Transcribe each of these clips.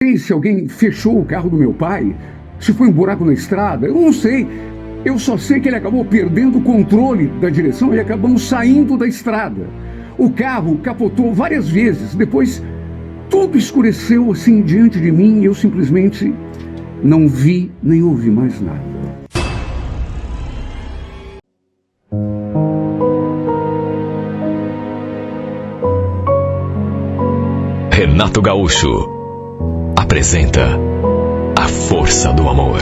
sei se alguém fechou o carro do meu pai, se foi um buraco na estrada, eu não sei. Eu só sei que ele acabou perdendo o controle da direção e acabamos saindo da estrada. O carro capotou várias vezes. Depois, tudo escureceu assim diante de mim e eu simplesmente não vi nem ouvi mais nada. Renato Gaúcho apresenta A Força do Amor.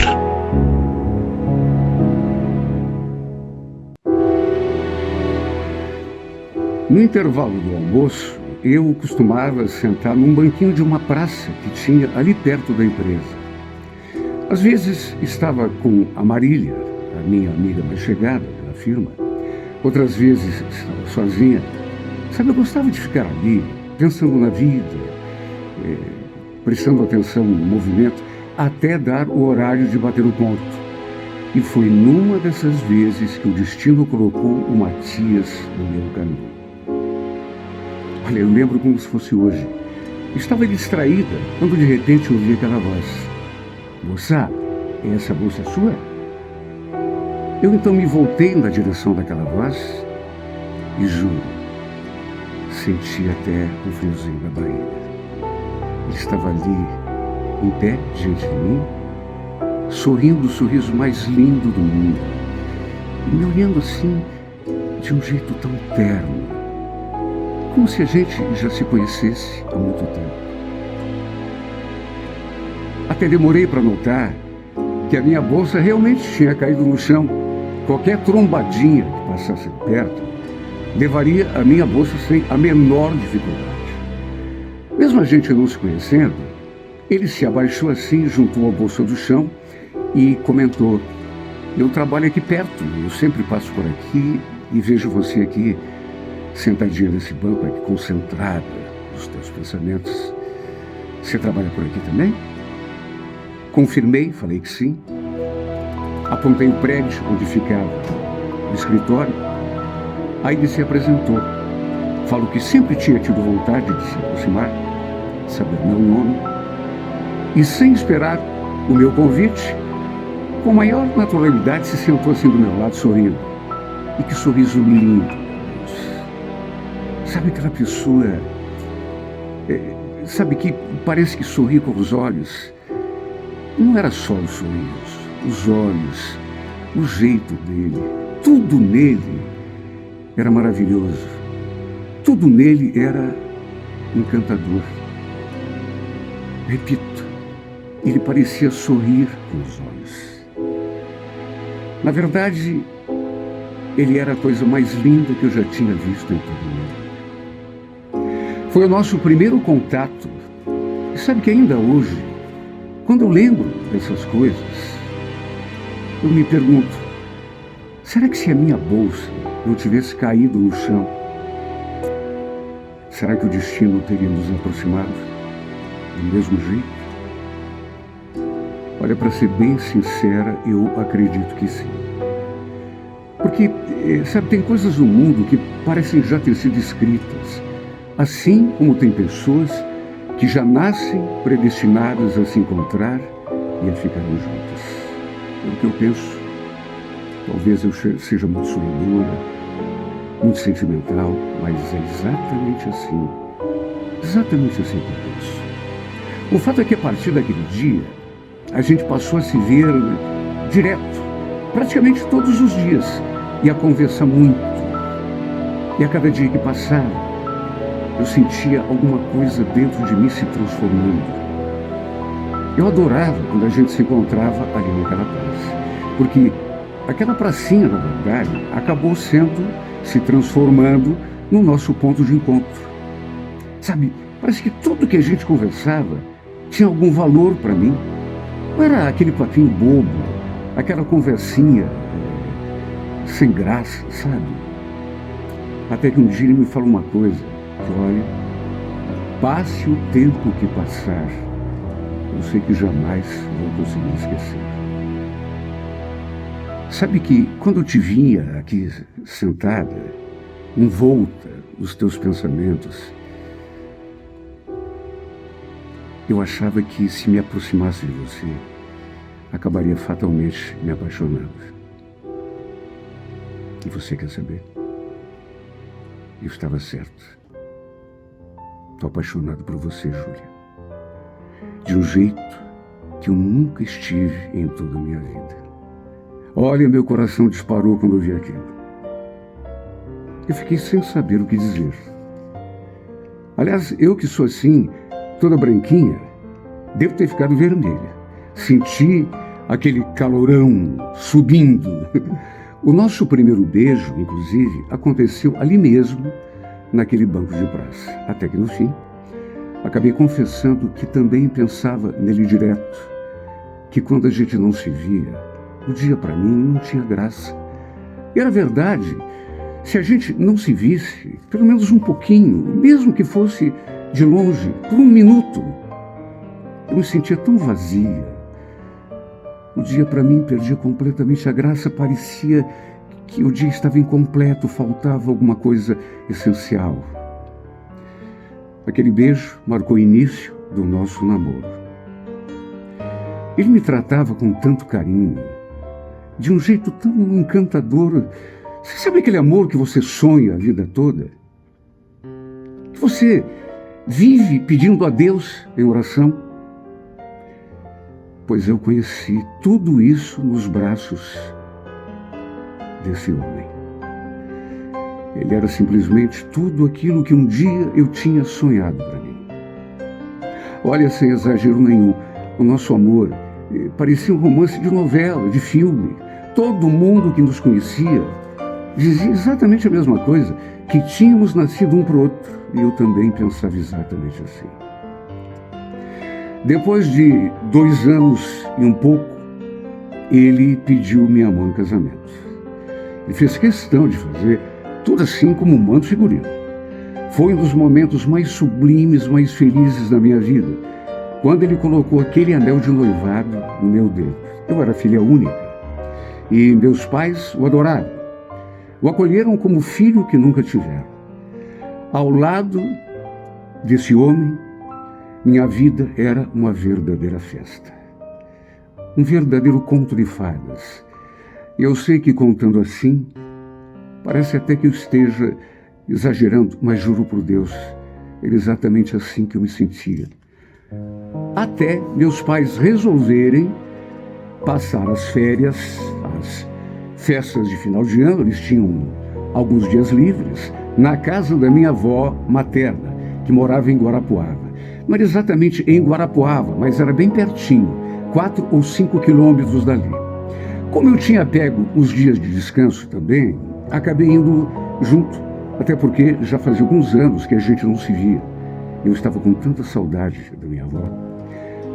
No intervalo do almoço, eu costumava sentar num banquinho de uma praça que tinha ali perto da empresa. Às vezes estava com a Marília, a minha amiga mais chegada da firma. Outras vezes estava sozinha. Sabe, eu gostava de ficar ali, pensando na vida, prestando atenção no movimento, até dar o horário de bater o ponto. E foi numa dessas vezes que o destino colocou o Matias no meu caminho. Olha, eu lembro como se fosse hoje. Estava distraída quando de repente ouvi aquela voz. Moça, essa bolsa é sua? Eu então me voltei na direção daquela voz e juro, senti até um friozinho na barriga. Ele estava ali, em pé, diante de mim, sorrindo o sorriso mais lindo do mundo, e me olhando assim, de um jeito tão terno, como se a gente já se conhecesse há muito tempo. Até demorei para notar que a minha bolsa realmente tinha caído no chão. Qualquer trombadinha que passasse perto levaria a minha bolsa sem a menor dificuldade. Mesmo a gente não se conhecendo, ele se abaixou assim, juntou a bolsa do chão e comentou: eu trabalho aqui perto, eu sempre passo por aqui e vejo você aqui sentadinha nesse banco aqui, concentrada nos teus pensamentos. Você trabalha por aqui também? Confirmei, falei que sim. Apontei o prédio onde ficava o escritório. Aí ele se apresentou. Falou que sempre tinha tido vontade de se aproximar, saber meu nome. E sem esperar o meu convite, com maior naturalidade se sentou assim do meu lado, sorrindo. E que sorriso lindo. Sabe aquela pessoa, sabe, que parece que sorri com os olhos? Não era só o sorriso, os olhos, o jeito dele, tudo nele era maravilhoso. Tudo nele era encantador. Repito, ele parecia sorrir com os olhos. Na verdade, ele era a coisa mais linda que eu já tinha visto em todo o mundo. Foi o nosso primeiro contato. E sabe que ainda hoje, quando eu lembro dessas coisas, eu me pergunto, será que se a minha bolsa não tivesse caído no chão, será que o destino teria nos aproximado do mesmo jeito? Olha, para ser bem sincera, eu acredito que sim. Porque, sabe, tem coisas no mundo que parecem já ter sido escritas, assim como tem pessoas que já nascem predestinadas a se encontrar e a ficarem juntas. É o que eu penso. Talvez eu seja muito sonhadora, muito sentimental, mas é exatamente assim. Exatamente assim que eu penso. O fato é que a partir daquele dia, a gente passou a se ver direto, praticamente todos os dias, e a conversar muito. E a cada dia que passava, eu sentia alguma coisa dentro de mim se transformando. Eu adorava quando a gente se encontrava ali naquela praça, porque aquela pracinha, na verdade, acabou se transformando no nosso ponto de encontro. Sabe, parece que tudo que a gente conversava tinha algum valor para mim. Não era aquele papinho bobo, aquela conversinha sem graça, sabe? Até que um dia ele me falou uma coisa, que olha, passe o tempo que passar, eu sei que jamais vou conseguir esquecer. Sabe que quando eu te vinha aqui sentada, envolta nos teus pensamentos, eu achava que se me aproximasse de você, acabaria fatalmente me apaixonando. E você quer saber? Eu estava certo. Estou apaixonado por você, Júlia. De um jeito que eu nunca estive em toda a minha vida. Olha, meu coração disparou quando eu vi aquilo. Eu fiquei sem saber o que dizer. Aliás, eu que sou assim, toda branquinha, devo ter ficado vermelha. Senti aquele calorão subindo. O nosso primeiro beijo, inclusive, aconteceu ali mesmo, naquele banco de praça. Até que no fim, acabei confessando que também pensava nele direto, que quando a gente não se via, o dia para mim não tinha graça. E era verdade, se a gente não se visse, pelo menos um pouquinho, mesmo que fosse de longe, por um minuto, eu me sentia tão vazia. O dia para mim perdia completamente a graça, parecia que o dia estava incompleto, faltava alguma coisa essencial. Aquele beijo marcou o início do nosso namoro. Ele me tratava com tanto carinho, de um jeito tão encantador. Você sabe aquele amor que você sonha a vida toda? Que você vive pedindo a Deus em oração? Pois eu conheci tudo isso nos braços desse homem. Ele era simplesmente tudo aquilo que um dia eu tinha sonhado para mim. Olha, sem exagero nenhum, o nosso amor parecia um romance de novela, de filme. Todo mundo que nos conhecia dizia exatamente a mesma coisa, que tínhamos nascido um para o outro. E eu também pensava exatamente assim. Depois de 2 anos e um pouco, ele pediu minha mão em casamento. Ele fez questão de fazer tudo assim como um manto figurino. Foi um dos momentos mais sublimes, mais felizes da minha vida, quando ele colocou aquele anel de noivado no meu dedo. Eu era filha única e meus pais o adoraram. O acolheram como filho que nunca tiveram. Ao lado desse homem, minha vida era uma verdadeira festa. Um verdadeiro conto de fadas. E eu sei que contando assim, parece até que eu esteja exagerando, mas juro por Deus, era exatamente assim que eu me sentia. Até meus pais resolverem passar as férias, as festas de final de ano, eles tinham alguns dias livres, na casa da minha avó materna, que morava em Guarapuava. Não era exatamente em Guarapuava, mas era bem pertinho, 4 ou 5 quilômetros dali. Como eu tinha pego os dias de descanso também, acabei indo junto, até porque já fazia alguns anos que a gente não se via. Eu estava com tanta saudade da minha avó.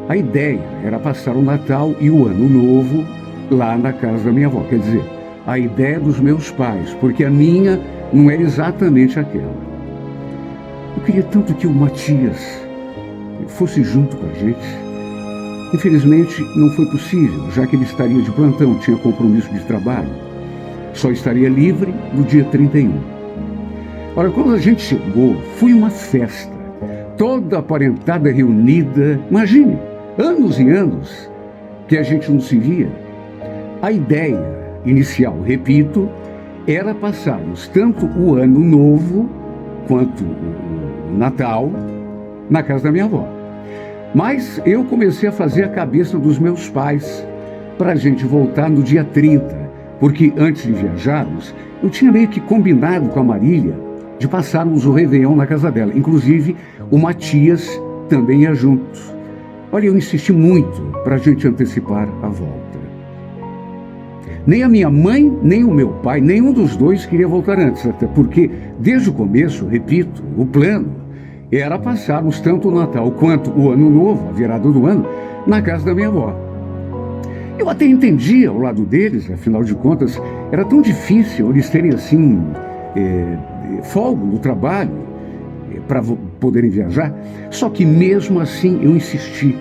A ideia era passar o Natal e o Ano Novo lá na casa da minha avó. Quer dizer, a ideia dos meus pais, porque a minha não era exatamente aquela. Eu queria tanto que o Matias fosse junto com a gente. Infelizmente, não foi possível, já que ele estaria de plantão, tinha compromisso de trabalho. Só estaria livre no dia 31. Ora, quando a gente chegou, foi uma festa. Toda a parentada reunida. Imagine, anos e anos que a gente não se via. A ideia inicial, repito, era passarmos tanto o Ano Novo quanto o Natal na casa da minha avó. Mas eu comecei a fazer a cabeça dos meus pais para a gente voltar no dia 30, porque antes de viajarmos, eu tinha meio que combinado com a Marília de passarmos o Réveillon na casa dela. Inclusive, o Matias também ia junto. Olha, eu insisti muito para a gente antecipar a volta. Nem a minha mãe, nem o meu pai, nenhum dos dois queria voltar antes, até porque, desde o começo, repito, o plano era passarmos tanto o Natal quanto o Ano Novo, a virada do ano, na casa da minha avó. Eu até entendia o lado deles, afinal de contas, era tão difícil eles terem assim folga no trabalho para poderem viajar. Só que mesmo assim eu insisti: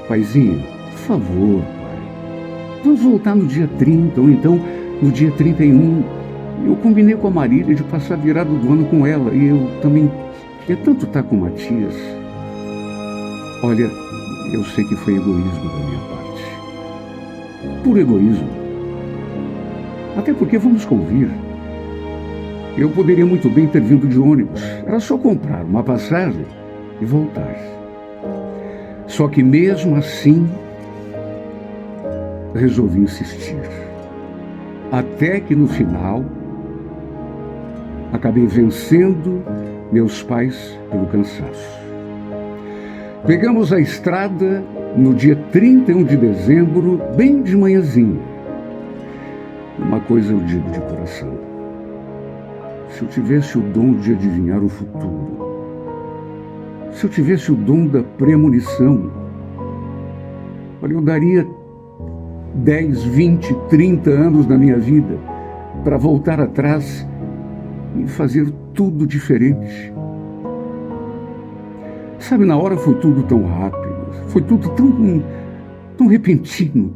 paizinho, por favor, pai, vamos voltar no dia 30 ou então no dia 31. Eu combinei com a Marília de passar a virada do ano com ela e eu também queria tanto estar com o Matias. Olha, eu sei que foi egoísmo da minha parte. Puro egoísmo. Até porque, vamos convir, eu poderia muito bem ter vindo de ônibus. Era só comprar uma passagem e voltar. Só que mesmo assim, resolvi insistir. Até que no final, acabei vencendo meus pais pelo cansaço. Pegamos a estrada no dia 31 de dezembro, bem de manhãzinha. Uma coisa eu digo de coração. Se eu tivesse o dom de adivinhar o futuro, se eu tivesse o dom da premonição, olha, eu daria 10, 20, 30 anos da minha vida para voltar atrás e fazer tudo diferente. Sabe, na hora foi tudo tão rápido, foi tudo tão repentino.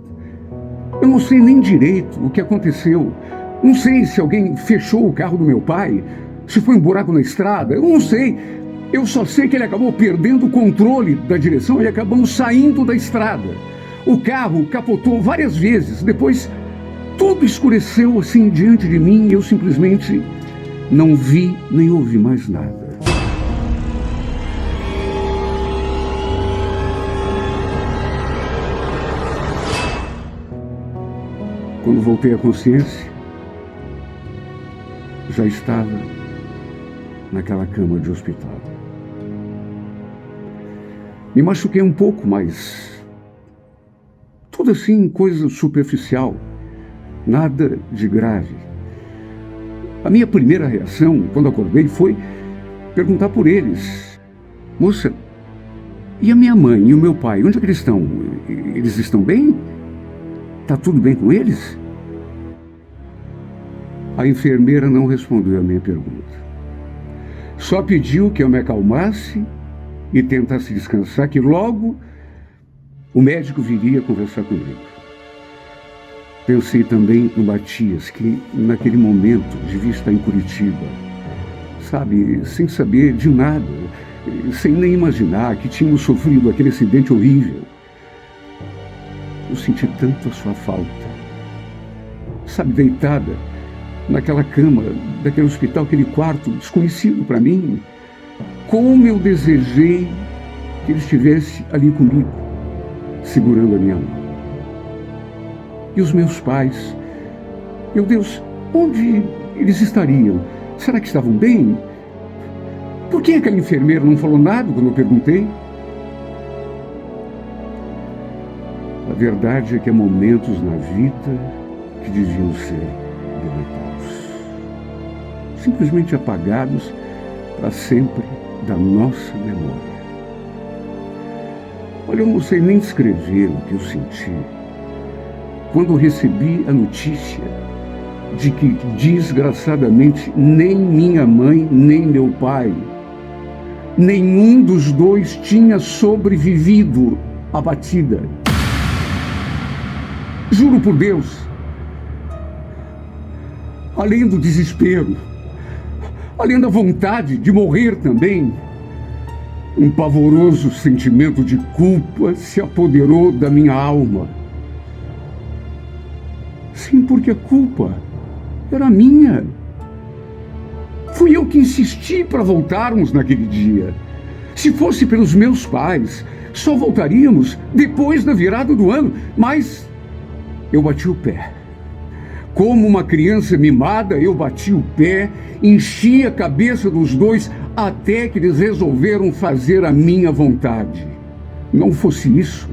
Eu não sei nem direito o que aconteceu. Não sei se alguém fechou o carro do meu pai, se foi um buraco na estrada, eu não sei. Eu só sei que ele acabou perdendo o controle da direção e acabamos saindo da estrada. O carro capotou várias vezes, depois tudo escureceu assim diante de mim e eu simplesmente não vi nem ouvi mais nada. Quando voltei à consciência, já estava naquela cama de hospital. Me machuquei um pouco, mas tudo assim, coisa superficial, nada de grave. A minha primeira reação, quando acordei, foi perguntar por eles. Moça, e a minha mãe e o meu pai, onde é que eles estão? Eles estão bem? Tá tudo bem com eles? A enfermeira não respondeu a minha pergunta. Só pediu que eu me acalmasse e tentasse descansar, que logo o médico viria conversar comigo. Pensei também no Matias, que naquele momento devia estar em Curitiba, sabe, sem saber de nada, sem nem imaginar que tínhamos sofrido aquele acidente horrível. Eu senti tanto a sua falta, sabe, deitada naquela cama, daquele hospital, aquele quarto desconhecido para mim. Como eu desejei que ele estivesse ali comigo, segurando a minha mão. E os meus pais, meu Deus, onde eles estariam? Será que estavam bem? Por que aquela enfermeira não falou nada quando eu perguntei? A verdade é que há momentos na vida que deviam ser deletados, simplesmente apagados para sempre da nossa memória. Olha, eu não sei nem descrever o que eu senti quando recebi a notícia de que, desgraçadamente, nem minha mãe, nem meu pai, nenhum dos dois tinha sobrevivido à batida. Juro por Deus, além do desespero, além da vontade de morrer também, um pavoroso sentimento de culpa se apoderou da minha alma. Sim, porque a culpa era minha. Fui eu que insisti para voltarmos naquele dia. Se fosse pelos meus pais, só voltaríamos depois da virada do ano, mas eu bati o pé. Como uma criança mimada, eu bati o pé, enchi a cabeça dos dois até que eles resolveram fazer a minha vontade. Não fosse isso,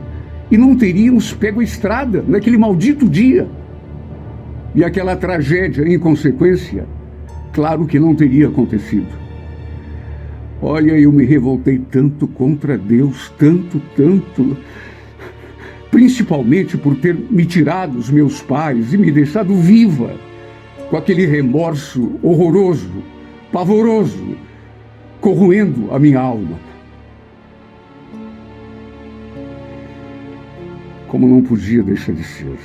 e não teríamos pego a estrada naquele maldito dia. E aquela tragédia, em consequência, claro que não teria acontecido. Olha, eu me revoltei tanto contra Deus, tanto, principalmente por ter me tirado os meus pais e me deixado viva, com aquele remorso horroroso, pavoroso, corroendo a minha alma. Como não podia deixar de ser.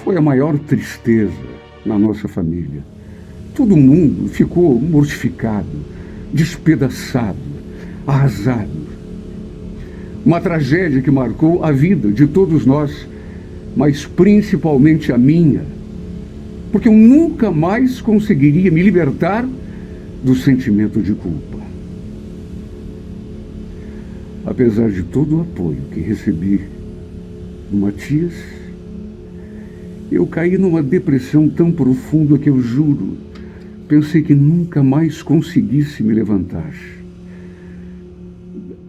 Foi a maior tristeza na nossa família. Todo mundo ficou mortificado, despedaçado, arrasado. Uma tragédia que marcou a vida de todos nós, mas principalmente a minha, porque eu nunca mais conseguiria me libertar do sentimento de culpa. Apesar de todo o apoio que recebi do Matias, eu caí numa depressão tão profunda que eu juro, pensei que nunca mais conseguisse me levantar.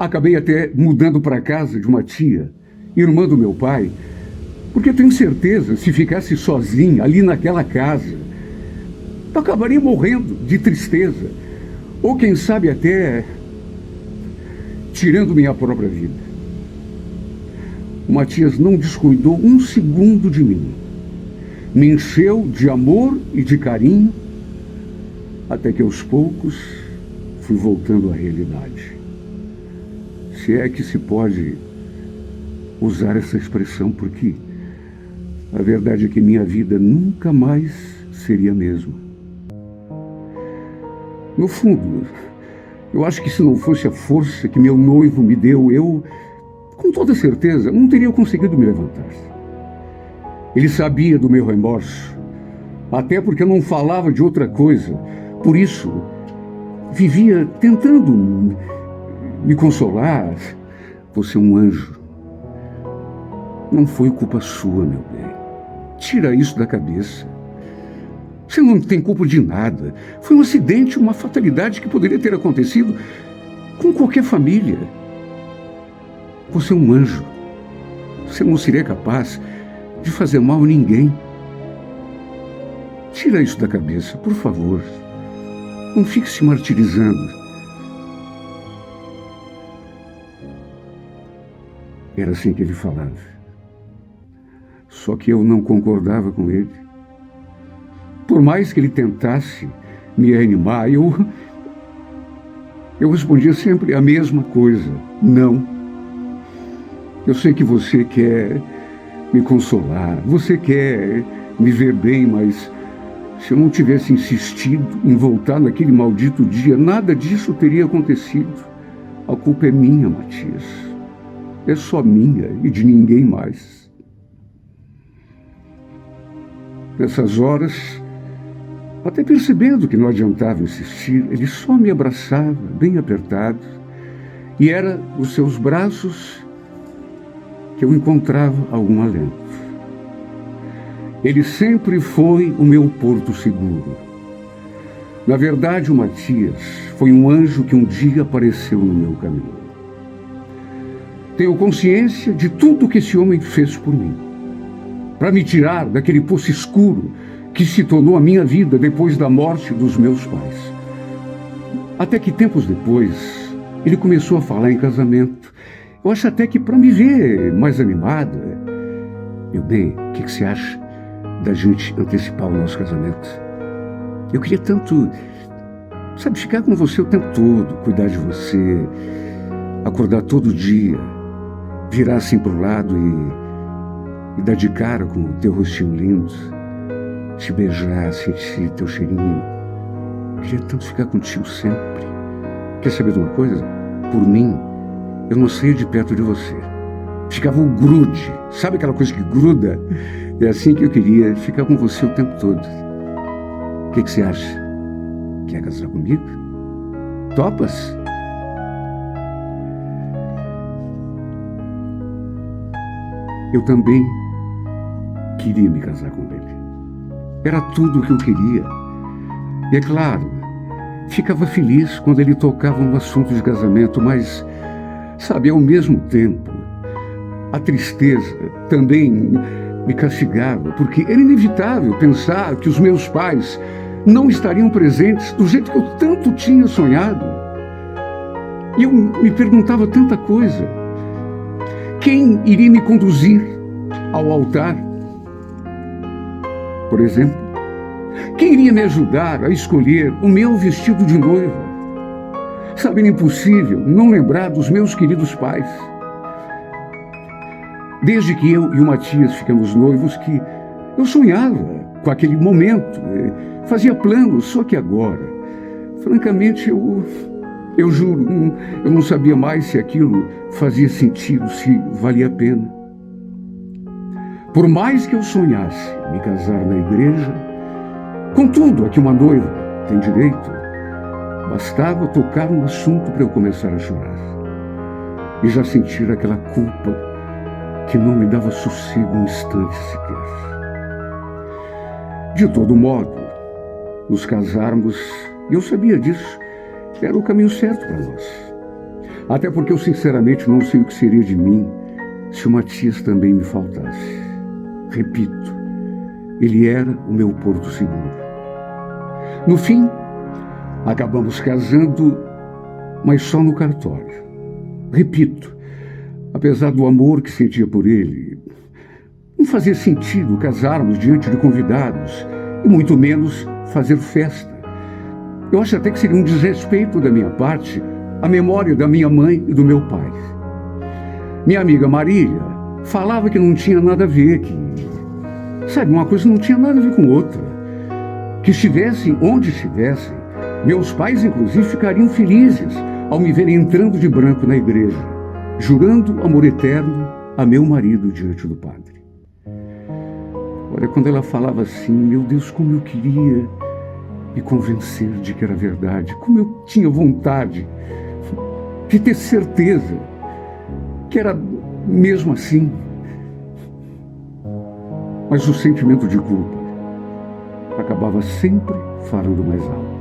Acabei até mudando para a casa de uma tia, irmã do meu pai, porque eu tenho certeza, se ficasse sozinha ali naquela casa, eu acabaria morrendo de tristeza, ou quem sabe até tirando minha própria vida. O Matias não descuidou um segundo de mim. Me encheu de amor e de carinho, até que aos poucos fui voltando à realidade. Se é que se pode usar essa expressão, porque a verdade é que minha vida nunca mais seria a mesma. No fundo, eu acho que se não fosse a força que meu noivo me deu, eu, com toda certeza, não teria conseguido me levantar. Ele sabia do meu remorso, até porque eu não falava de outra coisa. Por isso, vivia tentando me consolar. Você é um anjo. Não foi culpa sua, meu bem. Tira isso da cabeça. Você não tem culpa de nada. Foi um acidente, uma fatalidade que poderia ter acontecido com qualquer família. Você é um anjo. Você não seria capaz de fazer mal a ninguém. Tira isso da cabeça, por favor. Não fique se martirizando. Era assim que ele falava. Só que eu não concordava com ele. Por mais que ele tentasse me reanimar, eu respondia sempre a mesma coisa. Não. Eu sei que você quer me consolar, você quer me ver bem, mas se eu não tivesse insistido em voltar naquele maldito dia, nada disso teria acontecido. A culpa é minha, Matias. É só minha e de ninguém mais. Nessas horas, até percebendo que não adiantava insistir, ele só me abraçava, bem apertado, e era os seus braços que eu encontrava algum alento. Ele sempre foi o meu porto seguro. Na verdade, o Matias foi um anjo que um dia apareceu no meu caminho. Tenho consciência de tudo que esse homem fez por mim, para me tirar daquele poço escuro que se tornou a minha vida depois da morte dos meus pais. Até que tempos depois, ele começou a falar em casamento. Eu acho até que para me ver mais animada. Meu bem, o que você acha da gente antecipar o nosso casamento? Eu queria tanto, sabe, ficar com você o tempo todo, cuidar de você, acordar todo dia, virar assim pro lado e dar de cara com o teu rostinho lindo, te beijar, sentir teu cheirinho. Eu queria tanto ficar contigo sempre. Quer saber de uma coisa? Por mim, eu não saía de perto de você. Ficava o grude. Sabe aquela coisa que gruda? É assim que eu queria, ficar com você o tempo todo. O que você acha? Quer casar comigo? Topas? Eu também queria me casar com ele. Era tudo o que eu queria. E é claro, ficava feliz quando ele tocava no assunto de casamento, mas, sabe, ao mesmo tempo, a tristeza também me castigava, porque era inevitável pensar que os meus pais não estariam presentes do jeito que eu tanto tinha sonhado. E eu me perguntava tanta coisa. Quem iria me conduzir ao altar, por exemplo? Quem iria me ajudar a escolher o meu vestido de noiva? Sabe, era impossível não lembrar dos meus queridos pais. Desde que eu e o Matias ficamos noivos, que eu sonhava com aquele momento, fazia planos, só que agora, francamente, eu Eu juro, eu não sabia mais se aquilo fazia sentido, se valia a pena. Por mais que eu sonhasse me casar na igreja, com tudo a que uma noiva tem direito, bastava tocar no assunto para eu começar a chorar. E já sentir aquela culpa que não me dava sossego um instante sequer. De todo modo, nos casarmos, e eu sabia disso, era o caminho certo para nós. Até porque eu sinceramente não sei o que seria de mim se o Matias também me faltasse. Repito, ele era o meu porto seguro. No fim, acabamos casando, mas só no cartório. Repito, apesar do amor que sentia por ele, não fazia sentido casarmos diante de convidados, e muito menos fazer festa. Eu acho até que seria um desrespeito da minha parte à memória da minha mãe e do meu pai. Minha amiga Marília falava que não tinha nada a ver, que, sabe, uma coisa não tinha nada a ver com outra. Que estivessem onde estivessem, meus pais, inclusive, ficariam felizes ao me verem entrando de branco na igreja, jurando amor eterno a meu marido diante do padre. Olha, quando ela falava assim, meu Deus, como eu queria me convencer de que era verdade, como eu tinha vontade de ter certeza que era mesmo assim. Mas o sentimento de culpa acabava sempre falando mais alto.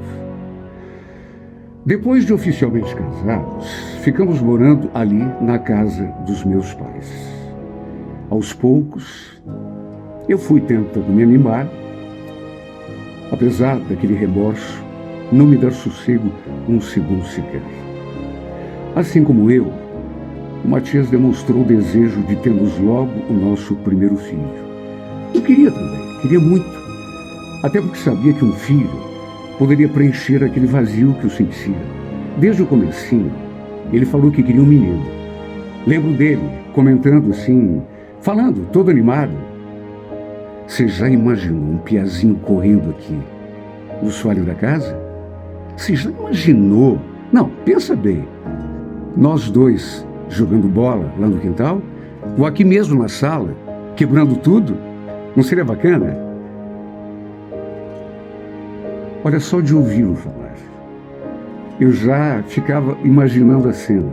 Depois de oficialmente casados, ficamos morando ali na casa dos meus pais. Aos poucos, eu fui tentando me animar, apesar daquele remorso não me dar sossego um segundo sequer. Assim como eu, o Matias demonstrou o desejo de termos logo o nosso primeiro filho. Eu queria também, queria muito, até porque sabia que um filho poderia preencher aquele vazio que eu sentia. Desde o comecinho, ele falou que queria um menino. Lembro dele comentando assim, falando todo animado: você já imaginou um piazinho correndo aqui no soalho da casa? Você já imaginou? Não, pensa bem. Nós dois jogando bola lá no quintal, ou aqui mesmo na sala, quebrando tudo? Não seria bacana? Olha, só de ouvi-lo falar, eu já ficava imaginando a cena.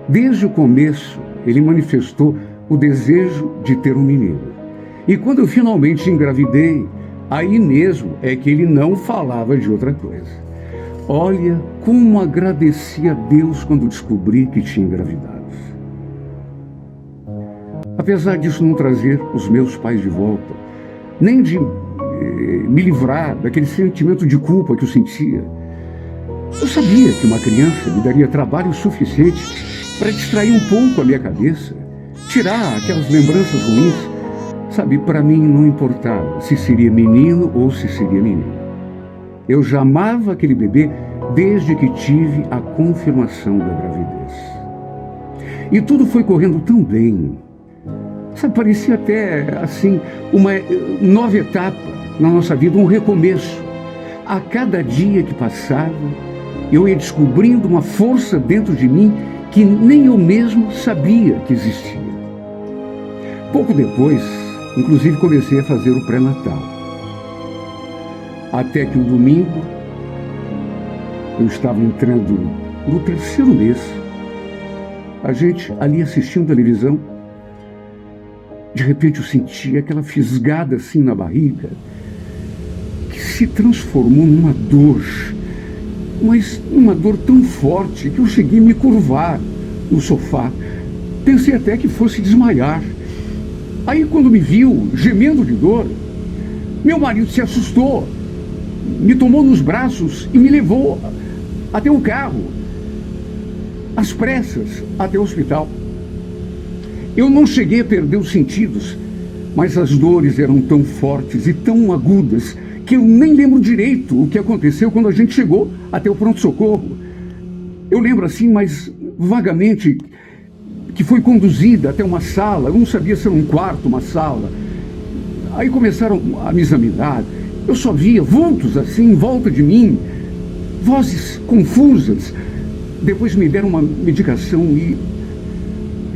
Desde o começo, ele manifestou o desejo de ter um menino. E quando eu finalmente engravidei, aí mesmo é que ele não falava de outra coisa. Olha como agradeci a Deus quando descobri que tinha engravidado. Apesar disso não trazer os meus pais de volta, nem de me livrar daquele sentimento de culpa que eu sentia, eu sabia que uma criança me daria trabalho suficiente para distrair um pouco a minha cabeça, tirar aquelas lembranças ruins. Sabe, para mim não importava se seria menino ou se seria menina. Eu já amava aquele bebê desde que tive a confirmação da gravidez. E tudo foi correndo tão bem. Sabe, parecia até, assim, uma nova etapa na nossa vida, um recomeço. A cada dia que passava, eu ia descobrindo uma força dentro de mim que nem eu mesmo sabia que existia. Pouco depois, inclusive, comecei a fazer o pré-natal. Até que um domingo, eu estava entrando no 3º mês, a gente ali assistindo televisão, de repente eu senti aquela fisgada assim na barriga, que se transformou numa dor, mas uma dor tão forte que eu cheguei a me curvar no sofá. Pensei até que fosse desmaiar. Aí, quando me viu gemendo de dor, meu marido se assustou, me tomou nos braços e me levou até o carro, às pressas, até o hospital. Eu não cheguei a perder os sentidos, mas as dores eram tão fortes e tão agudas que eu nem lembro direito o que aconteceu quando a gente chegou até o pronto-socorro. Eu lembro assim, mas vagamente, que foi conduzida até uma sala, eu não sabia se era um quarto, uma sala. Aí começaram a me examinar, eu só via vultos assim em volta de mim, vozes confusas, Depois me deram uma medicação e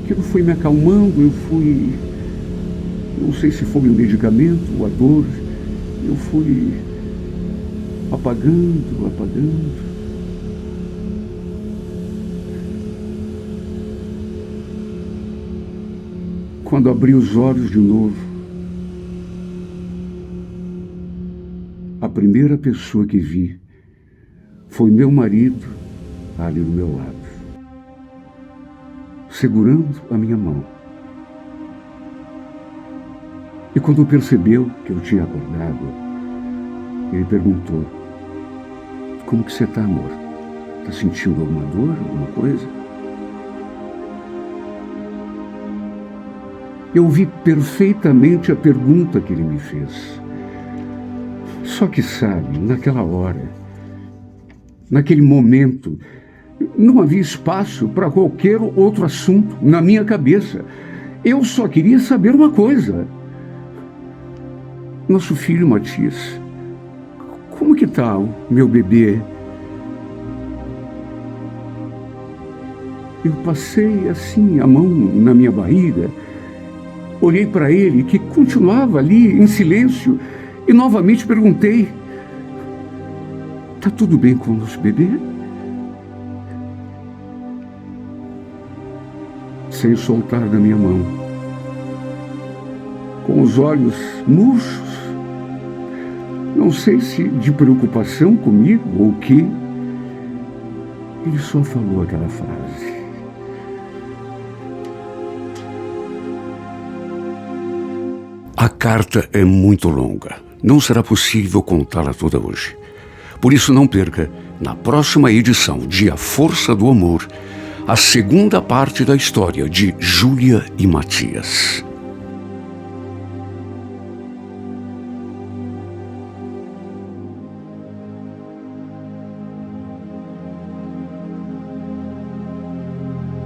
aquilo foi me acalmando. Eu fui, não sei se foi o medicamento ou a dor, eu fui apagando. Quando abri os olhos de novo, a primeira pessoa que vi foi meu marido ali do meu lado, segurando a minha mão. E quando percebeu que eu tinha acordado, ele perguntou: como que você está, amor? Está sentindo alguma dor, alguma coisa? Eu ouvi perfeitamente a pergunta que ele me fez. Só que, sabe, naquela hora, naquele momento, não havia espaço para qualquer outro assunto na minha cabeça. Eu só queria saber uma coisa. Nosso filho Matias, como que tá o meu bebê? Eu passei assim a mão na minha barriga, olhei para ele, que continuava ali em silêncio, e novamente perguntei: tá tudo bem com o nosso bebê? Sem soltar da minha mão, com os olhos murchos, não sei se de preocupação comigo ou o quê, ele só falou aquela frase: a carta é muito longa. Não será possível contá-la toda hoje. Por isso não perca, na próxima edição de A Força do Amor, a segunda parte da história de Júlia e Matias.